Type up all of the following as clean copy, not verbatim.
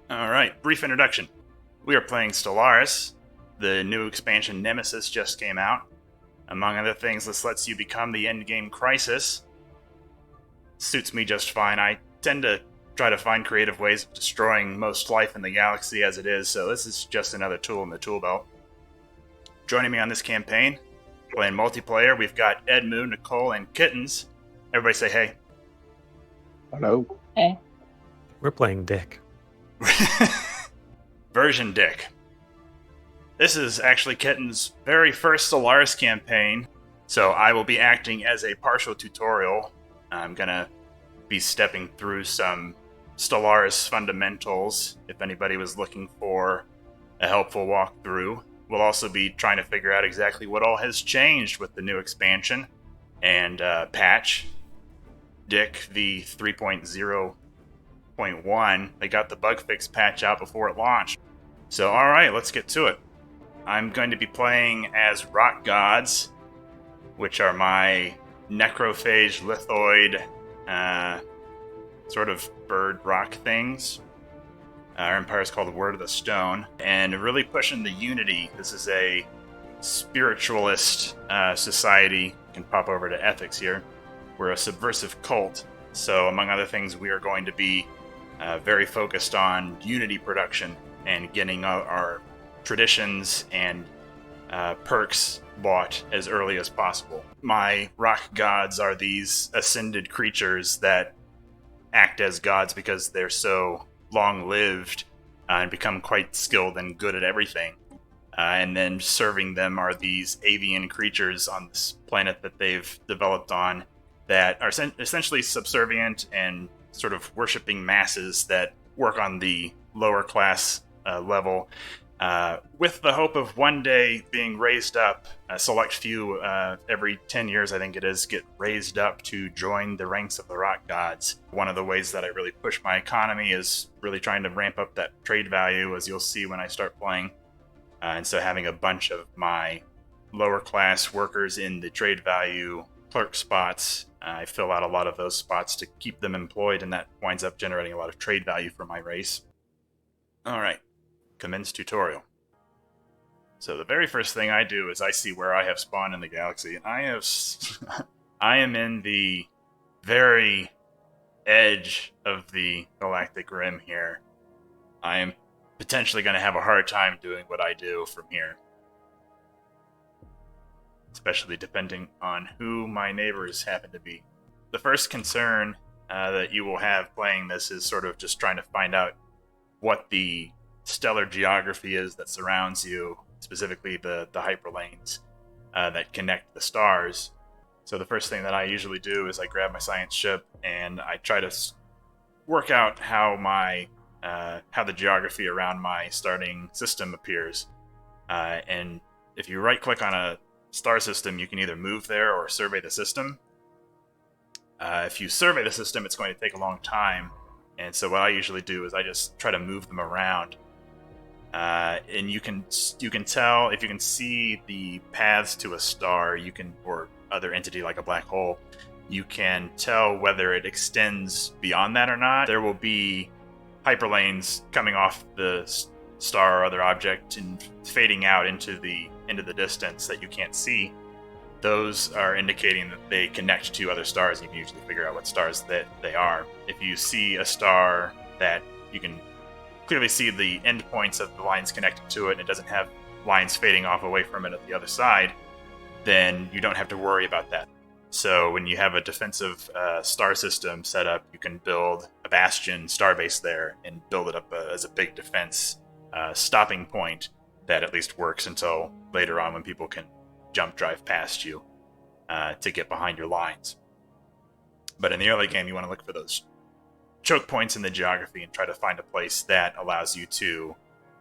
Alright, brief introduction. We are playing Stellaris. The new expansion Nemesis just came out. Among other things, this lets you become the endgame Crisis. Suits me just fine. I tend to try to find creative ways of destroying most life in the galaxy as it is, so this is just another tool in the tool belt. Joining me on this campaign, playing multiplayer, we've got Edmu, Nicole, and Kittens. Everybody say hey. Hello. Hey. We're playing Dick. Version Dick. This is actually Kitten's very first Stellaris campaign, so I will be acting as a partial tutorial. I'm gonna be stepping through some Stellaris fundamentals if anybody was looking for a helpful walkthrough. We'll also be trying to figure out exactly what all has changed with the new expansion and patch. Dick v 3.0.1, they got the bug fix patch out before it launched. So alright, let's get to it. I'm going to be playing as rock gods, which are my necrophage, lithoid, sort of bird rock things. Our empire is called the Word of the Stone, and really pushing the unity. This is a spiritualist society. You can pop over to ethics here. We're a subversive cult, so among other things, we are going to be very focused on unity production and getting our traditions and perks bought as early as possible. My rock gods are these ascended creatures that act as gods because they're so long-lived and become quite skilled and good at everything. And then serving them are these avian creatures on this planet that they've developed on that are essentially subservient and sort of worshipping masses that work on the lower class level, with the hope of one day being raised up. A select few every 10 years, I think it is, get raised up to join the ranks of the rock gods. One of the ways that I really push my economy is really trying to ramp up that trade value, as you'll see when I start playing. And so having a bunch of my lower class workers in the trade value clerk spots, I fill out a lot of those spots to keep them employed, and that winds up generating a lot of trade value for my race. Alright, commence tutorial. So the very first thing I do is I see where I have spawned in the galaxy, and I am in the very edge of the galactic rim here. I am potentially going to have a hard time doing what I do from here, especially depending on who my neighbors happen to be. The first concern that you will have playing this is sort of just trying to find out what the stellar geography is that surrounds you, specifically the hyperlanes that connect the stars. So the first thing that I usually do is I grab my science ship and I try to work out how the geography around my starting system appears. And if you right-click on a star system, you can either move there or survey the system. If you survey the system, it's going to take a long time, and so what I usually do is I just try to move them around. And you can tell if you can see the paths to a star, or other entity like a black hole, you can tell whether it extends beyond that or not. There will be hyperlanes coming off the star or other object and fading out into the distance that you can't see. Those are indicating that they connect to other stars. You can usually figure out what stars that they are. If you see a star that you can clearly see the endpoints of the lines connected to it, and it doesn't have lines fading off away from it at the other side, then you don't have to worry about that. So when you have a defensive star system set up, you can build a bastion starbase there and build it up as a big defense stopping point that at least works until later on when people can jump drive past you to get behind your lines. But in the early game, you want to look for those choke points in the geography and try to find a place that allows you to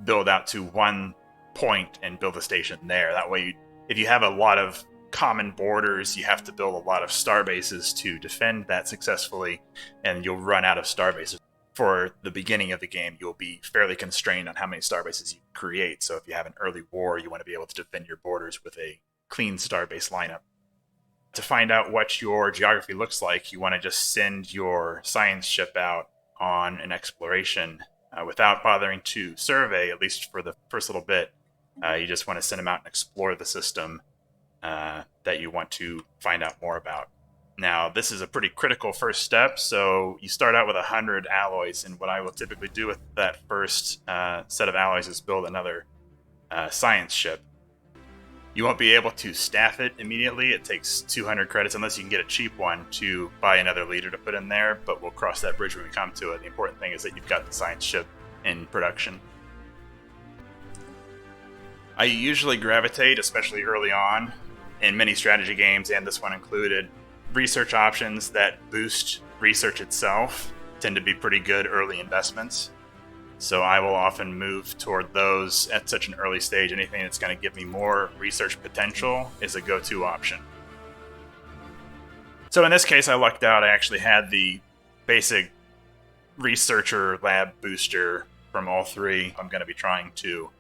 build out to one point and build a station there. That way, if you have a lot of common borders, you have to build a lot of star bases to defend that successfully, and you'll run out of star bases. For the beginning of the game, you'll be fairly constrained on how many star bases you create. So if you have an early war, you want to be able to defend your borders with a clean starbase lineup. To find out what your geography looks like, you want to just send your science ship out on an exploration without bothering to survey, at least for the first little bit. You just want to send them out and explore the system that you want to find out more about. Now, this is a pretty critical first step, so you start out with 100 alloys, and what I will typically do with that first set of alloys is build another science ship. You won't be able to staff it immediately. It takes 200 credits, unless you can get a cheap one, to buy another leader to put in there, but we'll cross that bridge when we come to it. The important thing is that you've got the science ship in production. I usually gravitate, especially early on, in many strategy games, and this one included, research options that boost research itself tend to be pretty good early investments. So I will often move toward those at such an early stage. Anything that's going to give me more research potential is a go-to option. So in this case, I lucked out. I actually had the basic researcher lab booster from all three. I'm going to be trying to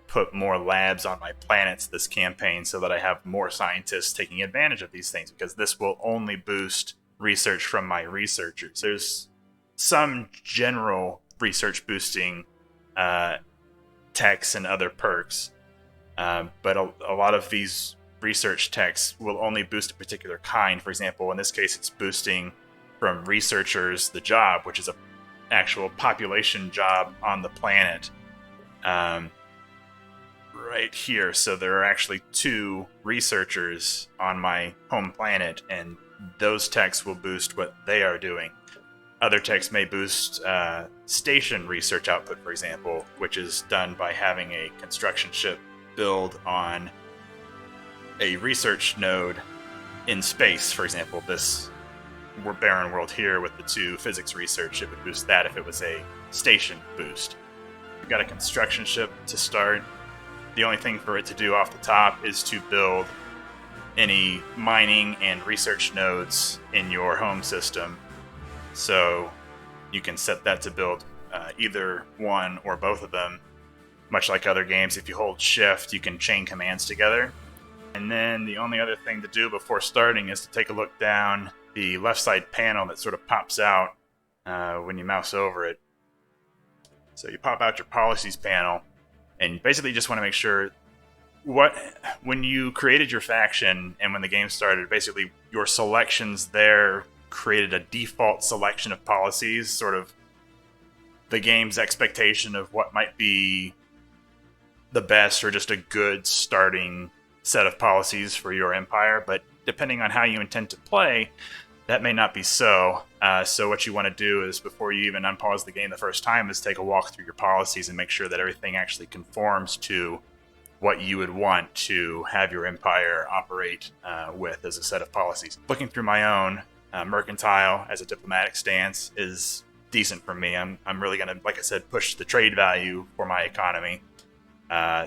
put more labs on my planets this campaign so that I have more scientists taking advantage of these things, because this will only boost research from my researchers. There's some general research boosting techs and other perks, but a lot of these research techs will only boost a particular kind. For example, in this case, it's boosting from researchers the job, which is a actual population job on the planet. Right here. So there are actually 2 researchers on my home planet, and those techs will boost what they are doing. Other techs may boost station research output, for example, which is done by having a construction ship build on a research node in space. For example, this barren world here with the 2 physics research, it would boost that if it was a station boost. We've got a construction ship to start. The only thing for it to do off the top is to build any mining and research nodes in your home system. So you can set that to build either one or both of them. Much like other games, if you hold shift, you can chain commands together. And then the only other thing to do before starting is to take a look down the left side panel that sort of pops out when you mouse over it. So you pop out your policies panel, and basically just want to make sure when you created your faction and when the game started, basically your selections there created a default selection of policies, sort of the game's expectation of what might be the best or just a good starting set of policies for your empire. But depending on how you intend to play, that may not be so. So what you want to do is, before you even unpause the game the first time, is take a walk through your policies and make sure that everything actually conforms to what you would want to have your empire operate with as a set of policies. Looking through my own, mercantile as a diplomatic stance is decent for me. I'm really going to, like I said, push the trade value for my economy.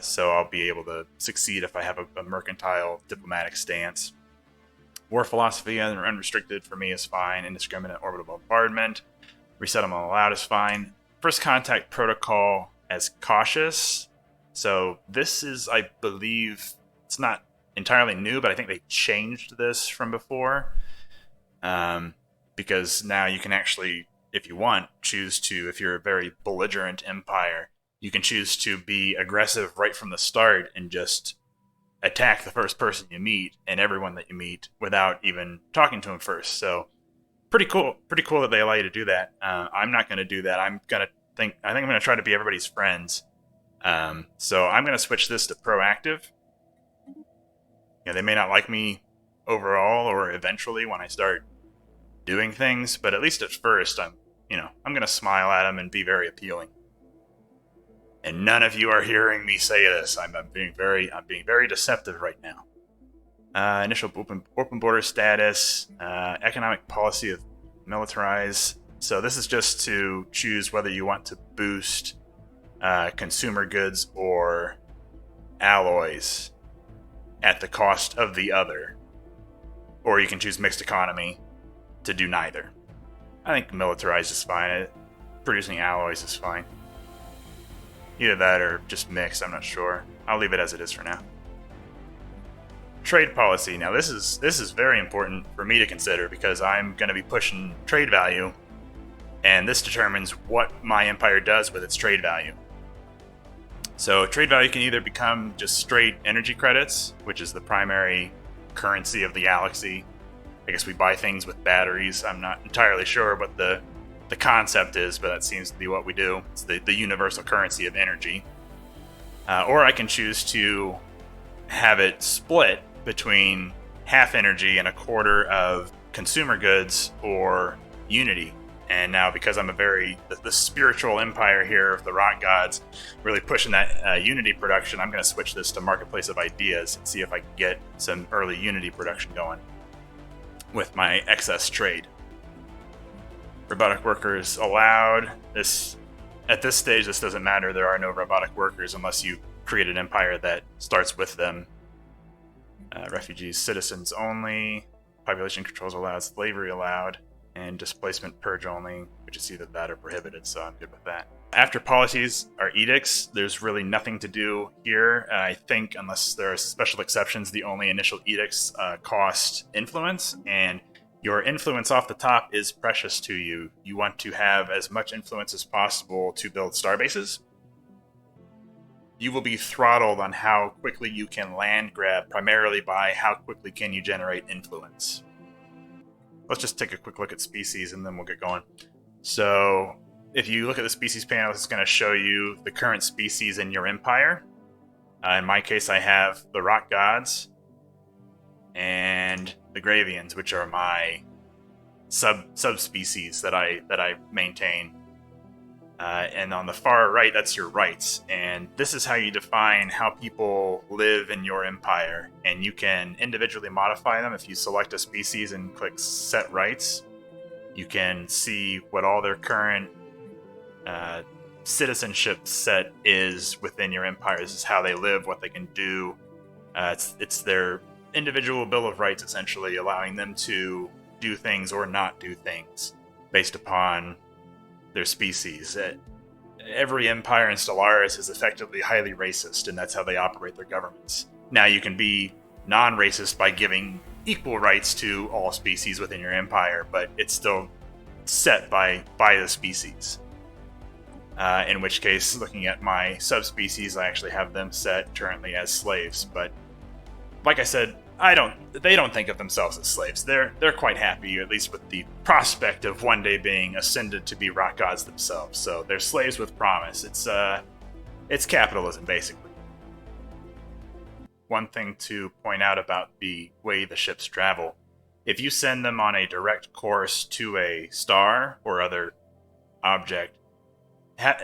So I'll be able to succeed if I have a mercantile diplomatic stance. War philosophy and unrestricted for me is fine. Indiscriminate orbital bombardment. Resettlement allowed is fine. First contact protocol as cautious. So this is, I believe, it's not entirely new, but I think they changed this from before. Because now you can actually, if you want, choose to, if you're a very belligerent empire, you can choose to be aggressive right from the start and just attack the first person you meet and everyone that you meet without even talking to them first. So pretty cool that they allow you to do that. I'm not going to do that. I think I'm going to try to be everybody's friends. So I'm going to switch this to proactive. They may not like me overall or eventually when I start doing things, but at least at first I'm going to smile at them and be very appealing. And none of you are hearing me say this. I'm being very deceptive right now. Initial open border status, economic policy of militarize. So this is just to choose whether you want to boost consumer goods or alloys at the cost of the other. Or you can choose mixed economy to do neither. I think militarize is fine. Producing alloys is fine. Either that or just mixed, I'm not sure. I'll leave it as it is for now. Trade policy. Now this is very important for me to consider because I'm going to be pushing trade value And this determines what my empire does with its trade value. So trade value can either become just straight energy credits, which is the primary currency of the galaxy. I guess we buy things with batteries. I'm not entirely sure what the concept is, but that seems to be what we do. It's the universal currency of energy. Or I can choose to have it split between half energy and a quarter of consumer goods or unity. And now, because I'm the spiritual empire here of the rock gods, really pushing that unity production, I'm going to switch this to Marketplace of Ideas and see if I can get some early unity production going with my excess trade. Robotic workers allowed. At this stage, this doesn't matter. There are no robotic workers unless you create an empire that starts with them. Refugees, citizens only. Population controls allowed. Slavery allowed. And displacement purge only, which is either that or prohibited, so I'm good with that. After policies are edicts, there's really nothing to do here. I think, unless there are special exceptions, the only initial edicts cost influence, and your influence off the top is precious to you. You want to have as much influence as possible to build starbases. You will be throttled on how quickly you can land grab, primarily by how quickly can you generate influence. Let's just take a quick look at species and then we'll get going. So if you look at the species panel, it's going to show you the current species in your empire. In my case, I have the rock gods and the Gravians, which are my subspecies that I maintain. And on the far right, that's your rights. And this is how you define how people live in your empire. And you can individually modify them. If you select a species and click Set Rights, you can see what all their current citizenship set is within your empire. This is how they live, what they can do. It's their individual Bill of Rights, essentially, allowing them to do things or not do things based upon their species. Every empire in Stellaris is effectively highly racist, and that's how they operate their governments. Now, you can be non-racist by giving equal rights to all species within your empire, but it's still set by the species. In which case, looking at my subspecies, I actually have them set currently as slaves. But like I said, they don't think of themselves as slaves. They're quite happy, at least with the prospect of one day being ascended to be rock gods themselves. So they're slaves with promise. It's capitalism, basically. One thing to point out about the way the ships travel: if you send them on a direct course to a star or other object,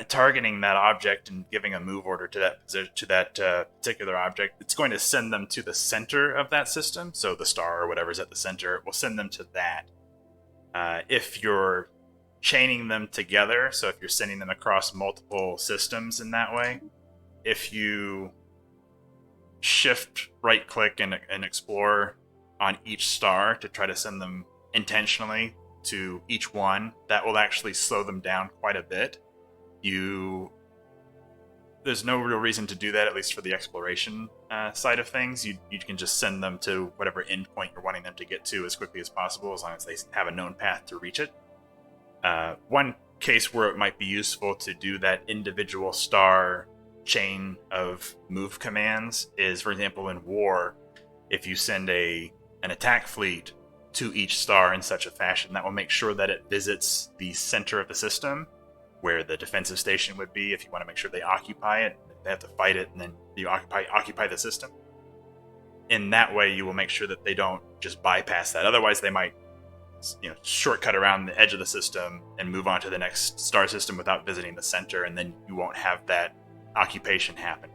targeting that object and giving a move order to that particular object, it's going to send them to the center of that system. So the star or whatever's at the center will send them to that. If you're chaining them together, so if you're sending them across multiple systems in that way, if you shift right click and explore on each star to try to send them intentionally to each one, that will actually slow them down quite a bit. There's no real reason to do that, at least for the exploration side of things. You can just send them to whatever endpoint you're wanting them to get to as quickly as possible, as long as they have a known path to reach it. One case where it might be useful to do that individual star chain of move commands is, for example, in war, if you send an attack fleet to each star in such a fashion, that will make sure that it visits the center of the system, where the defensive station would be. If you want to make sure they occupy it, they have to fight it, and then you occupy the system. In that way, you will make sure that they don't just bypass that. Otherwise, they might, shortcut around the edge of the system and move on to the next star system without visiting the center, and then you won't have that occupation happen.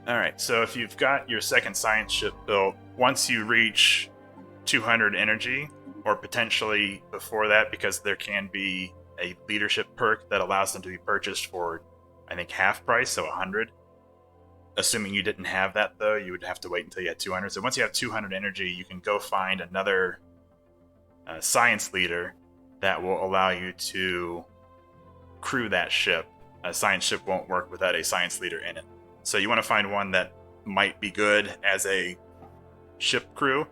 Alright, so if you've got your second science ship built, once you reach 200 energy, or potentially before that, because there can be a leadership perk that allows them to be purchased for, I think, half price, so 100. Assuming you didn't have that, though, you would have to wait until you had 200. So once you have 200 energy, you can go find another science leader that will allow you to crew that ship. A science ship won't work without a science leader in it. So you want to find one that might be good as a ship crew,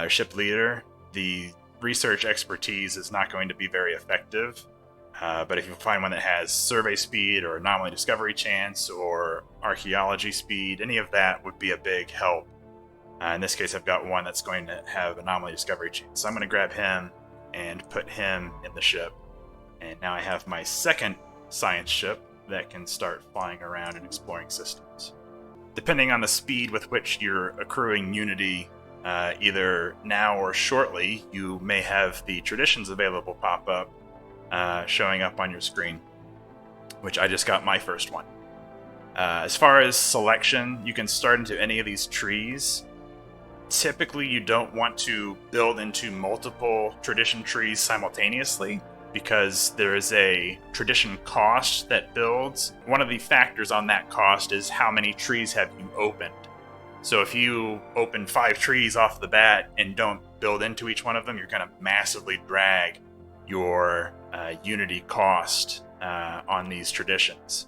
ship leader. The research expertise is not going to be very effective. But if you find one that has survey speed or anomaly discovery chance or archaeology speed, any of that would be a big help. In this case, I've got one that's going to have anomaly discovery chance. So I'm going to grab him and put him in the ship. And now I have my second science ship that can start flying around and exploring systems. Depending on the speed with which you're accruing Unity, either now or shortly, you may have the traditions available pop up, showing up on your screen, which I just got my first one. As far as selection, you can start into any of these trees. Typically, you don't want to build into multiple tradition trees simultaneously because there is a tradition cost that builds. One of the factors on that cost is how many trees have you opened. So if you open 5 trees off the bat and don't build into each one of them, you're going to massively drag your Unity cost on these traditions.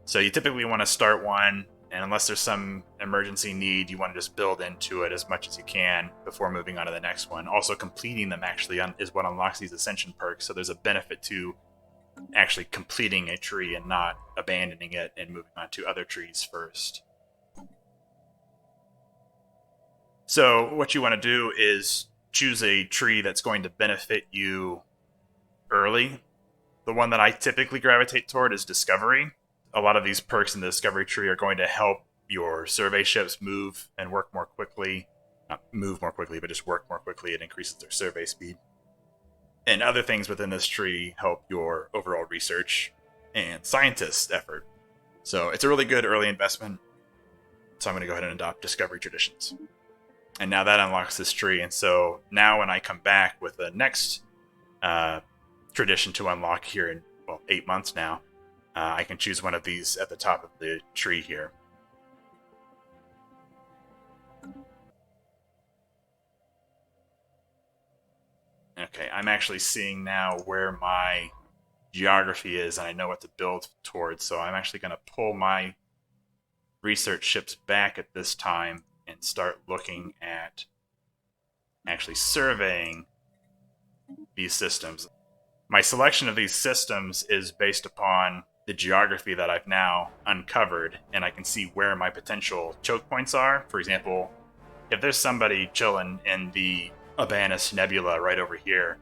So you typically want to start one, and unless there's some emergency need, you want to just build into it as much as you can before moving on to the next one. Also, completing them actually is what unlocks these ascension perks, so there's a benefit to actually completing a tree and not abandoning it and moving on to other trees first. So what you want to do is choose a tree that's going to benefit you early. The one that I typically gravitate toward is Discovery. A lot of these perks in the Discovery tree are going to help your survey ships move and work more quickly. Not move more quickly, but just work more quickly. It increases their survey speed. And other things within this tree help your overall research and scientist effort. So it's a really good early investment. So I'm going to go ahead and adopt Discovery traditions. And now that unlocks this tree. And so now when I come back with the next tradition to unlock here in 8 months now, I can choose one of these at the top of the tree here. Okay, I'm actually seeing now where my geography is, and I know what to build towards, so I'm actually going to pull my research ships back at this time and start looking at actually surveying these systems. My selection of these systems is based upon the geography that I've now uncovered, and I can see where my potential choke points are. For example, if there's somebody chilling in the Abanus Nebula right over here,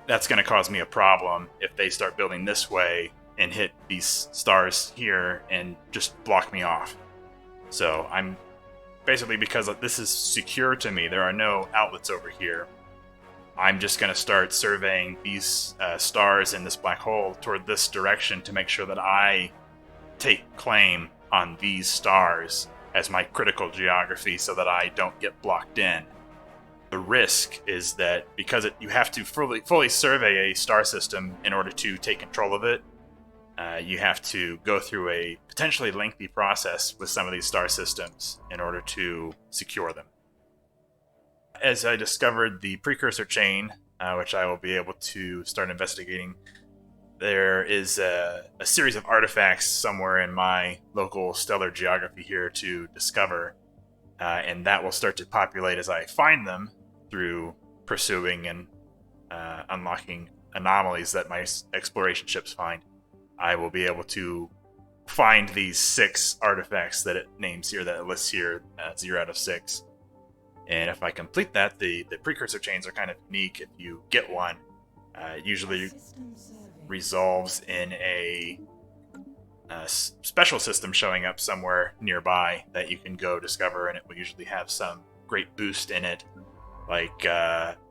that's going to cause me a problem if they start building this way and hit these stars here and just block me off. So I'm basically, because this is secure to me, there are no outlets over here, I'm just going to start surveying these stars in this black hole toward this direction to make sure that I take claim on these stars as my critical geography so that I don't get blocked in. The risk is that because you have to fully survey a star system in order to take control of it, you have to go through a potentially lengthy process with some of these star systems in order to secure them. As I discovered the precursor chain, which I will be able to start investigating, there is a series of artifacts somewhere in my local stellar geography here to discover, and that will start to populate as I find them through pursuing and unlocking anomalies that my exploration ships find. I will be able to find these 6 artifacts that it names here, that it lists here, 0 out of 6. And if I complete that, the precursor chains are kind of unique. If you get one, it usually resolves in a special system showing up somewhere nearby that you can go discover, and it will usually have some great boost in it. Like,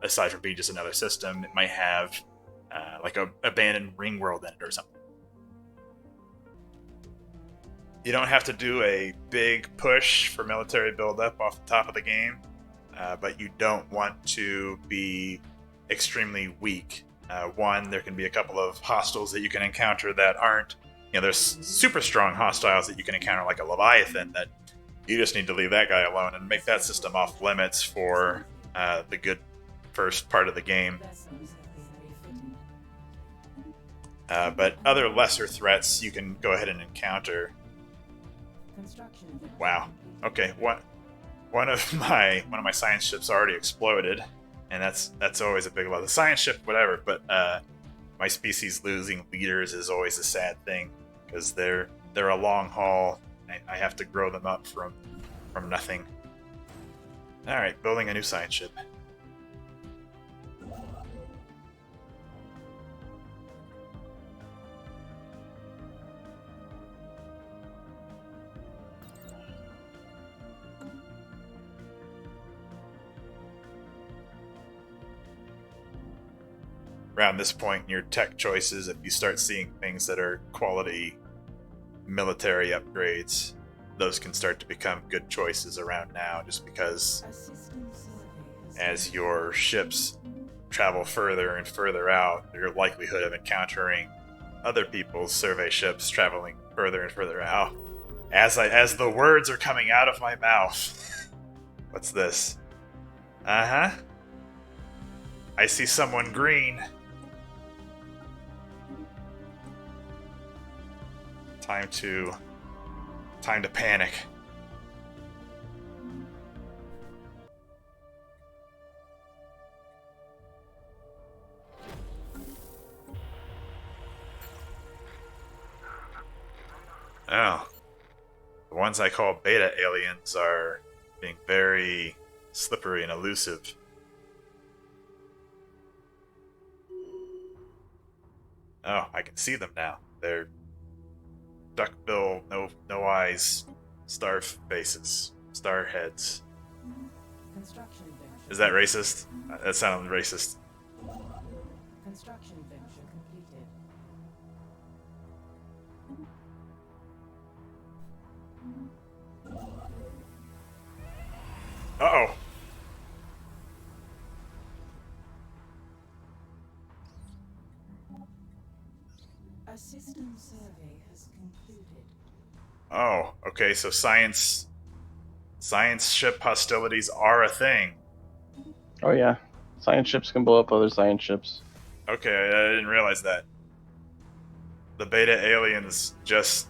aside from being just another system, it might have like a abandoned ring world in it or something. You don't have to do a big push for military buildup off the top of the game, but you don't want to be extremely weak. One, there can be a couple of hostiles that you can encounter that aren't, there's super strong hostiles that you can encounter, like a Leviathan, that you just need to leave that guy alone and make that system off limits for the good first part of the game. But other lesser threats you can go ahead and encounter. Wow. Okay. One of my science ships already exploded. and that's always a big loss. The science ship, whatever, but my species losing leaders is always a sad thing because they're a long haul. I have to grow them up from nothing. All right, building a new science ship. Around this point in your tech choices, if you start seeing things that are quality military upgrades, those can start to become good choices around now, just because as your ships travel further and further out, your likelihood of encountering other people's survey ships traveling further and further out. As the words are coming out of my mouth. What's this? Uh-huh. I see someone green. Time to panic. Oh. The ones I call beta aliens are being very slippery and elusive. Oh, I can see them now. They're duckbill, no eyes, star faces, star heads. Is that racist? That sounded racist. Construction venture completed. Uh-oh. A system survey has concluded. Oh, okay, so science ship hostilities are a thing. Oh yeah, science ships can blow up other science ships. Okay, I didn't realize that. The beta aliens just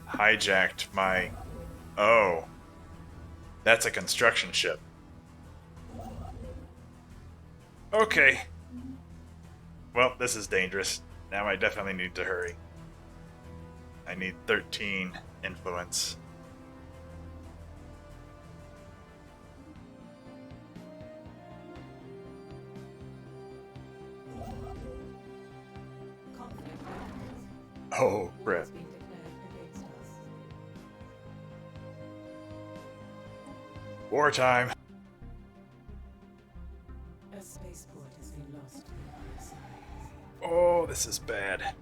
hijacked my... Oh. That's a construction ship. Okay. Well, this is dangerous. Now I definitely need to hurry. I need 13 influence. Oh, crap. Wartime. A spaceport has been lost. Oh, this is bad.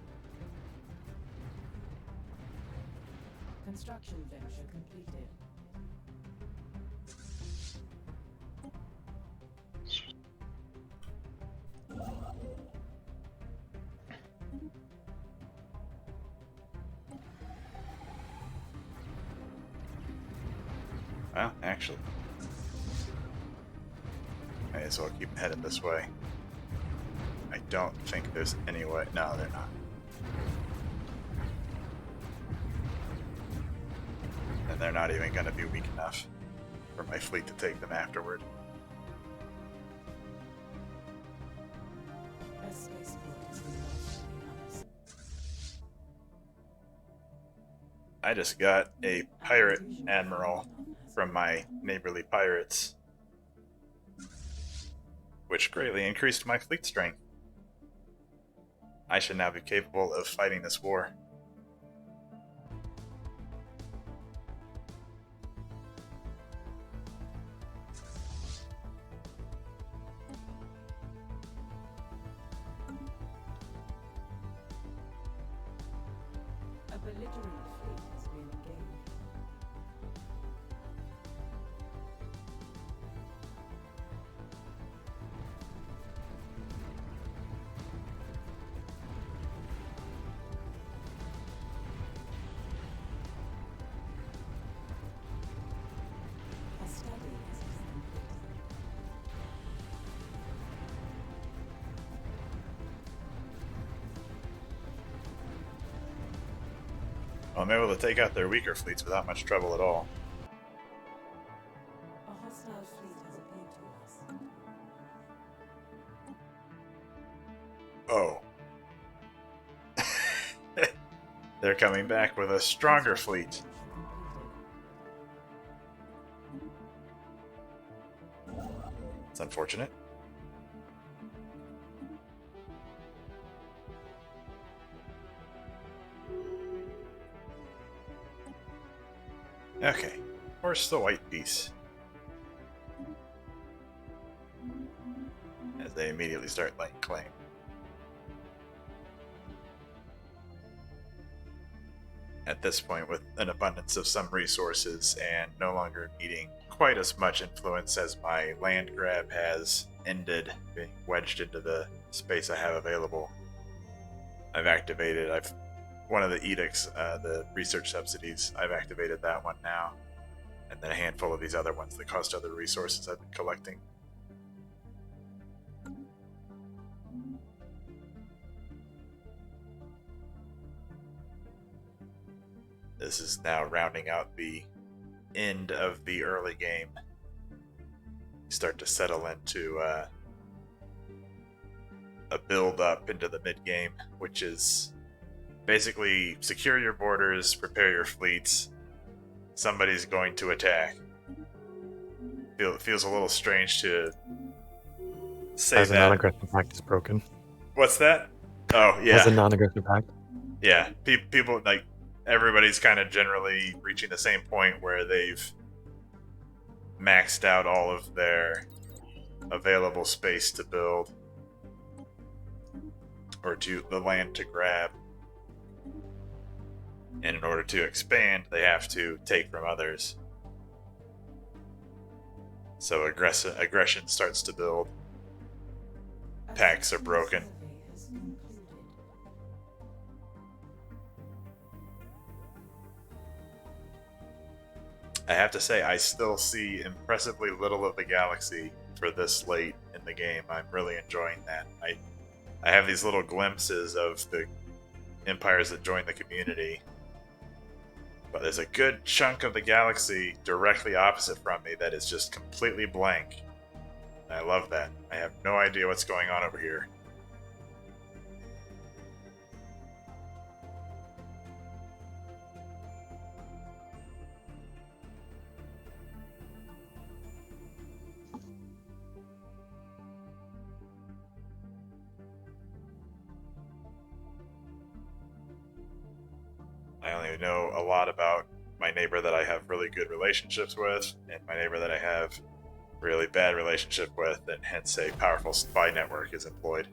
Construction venture completed. Well, actually, may as well keep headed this way. I don't think there's any way. No, they're not. And they're not even going to be weak enough for my fleet to take them afterward. A spaceport has been lost. I just got a pirate admiral from my neighborly pirates, which greatly increased my fleet strength. I should now be capable of fighting this war. A belligerent fleet has been engaged. A study has been completed. I'm able to take out their weaker fleets without much trouble at all. A hostile fleet has appeared to us. Oh. They're coming back with a stronger fleet. It's unfortunate. Okay, where's the white piece? As they immediately start laying claim. At this point, with an abundance of some resources and no longer needing quite as much influence as my land grab has ended, being wedged into the space I have available, I've one of the edicts, the research subsidies, I've activated that one now, and then a handful of these other ones that cost other resources I've been collecting. This is now rounding out the end of the early game. You start to settle into a build up into the mid game, which is basically secure your borders, prepare your fleets. Somebody's going to attack. It feels a little strange to say As a that. non-aggressive pact is broken. What's that? Oh, yeah. As a non-aggressive pact. Yeah, people, like, everybody's kind of generally reaching the same point where they've maxed out all of their available space to build, or to the land to grab. And in order to expand, they have to take from others. So aggression starts to build. Pacts are broken. I have to say, I still see impressively little of the galaxy for this late in the game. I'm really enjoying that. I have these little glimpses of the empires that join the community, but there's a good chunk of the galaxy directly opposite from me that is just completely blank. And I love that. I have no idea what's going on over here. I only know a lot about my neighbor that I have really good relationships with, and my neighbor that I have really bad relationship with, and hence a powerful spy network is employed.